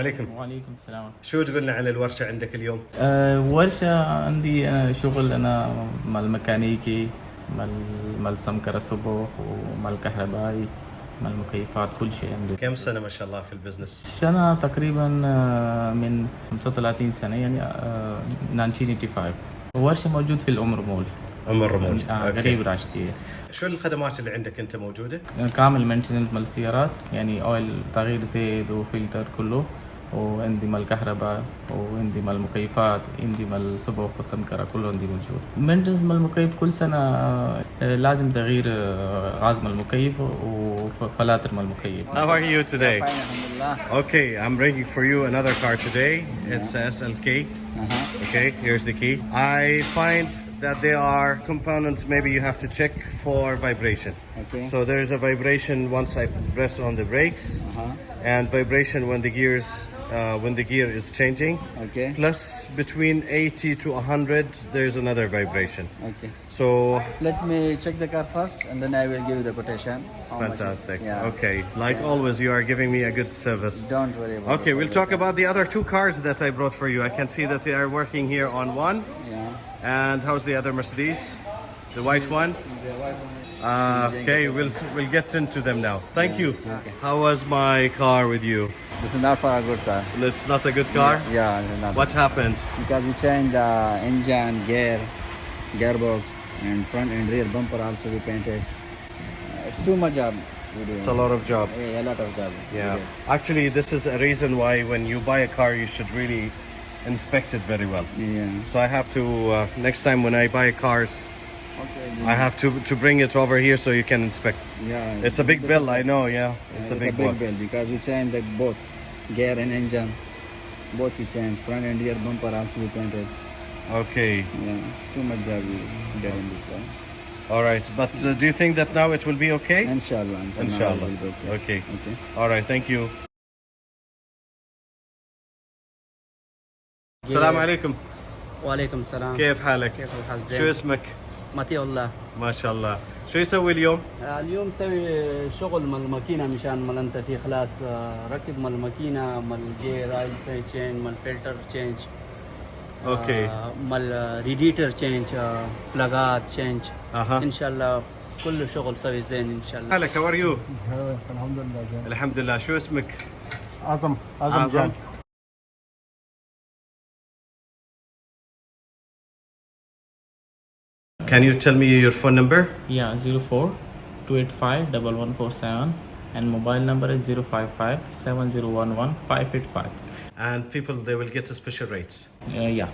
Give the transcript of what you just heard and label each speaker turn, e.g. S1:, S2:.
S1: عليكم.
S2: وعليكم السلام.
S1: شو تقولنا عن الورشة عندك اليوم؟
S2: ورشة عندي شغل أنا مع الميكانيكي، مع السمكرة صبح ومع الكهربائي مع المكيفات، كل شيء عندي.
S1: كم سنة ما شاء الله في البزنس؟
S2: سنة تقريبا من 35 سنة يعني 1985. ورشة موجود في الأم رمول.
S1: أم رمول.
S2: قريب راشدية.
S1: شو الخدمات اللي عندك أنت موجودة؟
S2: كامل مينتننس مال السيارات، يعني أويل تغيير زيت وفلتر كله، وعندي مال الكهرباء، وعندي مال المكيفات، عندي مال الصبغ والسمكرة كله عندي موجود. مينتننس مال المكيف كل سنة لازم تغيير غاز مال المكيف وفلاتر مال المكيف.
S1: How are you today?
S3: Fine, alhamdulillah.
S1: Okay, I'm bringing for you another car today. It's a SLK. Okay, here's the key. I find that there are components maybe you have to check for vibration.
S3: Okay.
S1: So there is a vibration once I press on the brakes, and vibration when the gear is changing.
S3: Okay.
S1: Plus between 80 to 100 there's another vibration.
S3: Okay.
S1: So
S3: Let me check the car first, and then I will give you the quotation. How much
S1: fantastic.
S3: Yeah.
S1: Okay, like always you are giving me a good service.
S3: Don't worry about
S1: Okay,
S3: it.
S1: we'll talk about the other two cars that I brought for you. I can see that they are working here on one.
S3: Yeah.
S1: And how's the other Mercedes? The white one?
S3: The white one is-
S1: Okay, we'll get into them now. Thank you.
S3: okay.
S1: How was my car with you?
S3: This is not for a good car.
S1: It's not a good car?
S3: Yeah, it's not.
S1: What happened?
S3: Because we changed the engine, gearbox, and front and rear bumper also we painted. It's too much job. We do.
S1: It's a lot of job.
S3: A lot of job. we
S1: Yeah.
S3: did.
S1: Actually, this is a reason why when you buy a car, you should really inspect it very well.
S3: Yeah.
S1: So I have to, next time when I buy cars,
S3: Okay.
S1: I have to bring it over here so you can inspect.
S3: Yeah.
S1: It's a big bill, I know, yeah. It's a big one.
S3: bill because we changed like both gear and engine. Both we changed. Front and rear bumper also we painted.
S1: Okay,
S3: Yeah. Too much job we did in this car.
S1: all right. But do you think that now it will be okay?
S3: Inshallah. For now
S1: Inshallah.
S3: it will be
S1: Okay.
S3: Okay.
S1: All right, thank you. السلام عليكم.
S4: وعليكم السلام.
S1: كيف حالك؟
S4: كيف الحال؟ زين.
S1: شو اسمك؟
S4: مطيع الله.
S1: ما شاء الله. شو يسوي اليوم؟
S4: اليوم نسوي شغل مال الماكينه مشان مال انت في خلاص ركب مال الماكينه مال جير ايل تشينج مال فلتر تشينج.
S1: اوكي.
S4: مال ريديتر تشينج بلاغات تشينج. ان شاء الله كل شغل سوي زين ان شاء الله.
S1: حالك، how are you؟
S5: الحمد لله زين.
S1: الحمد لله. شو اسمك؟
S5: عظم
S1: عظم.
S5: جان.
S1: Can you tell me your phone number?
S2: Yeah, 04 285 1147, and mobile number is 055 7011 585.
S1: And people, they will get the special rates.
S2: Yeah.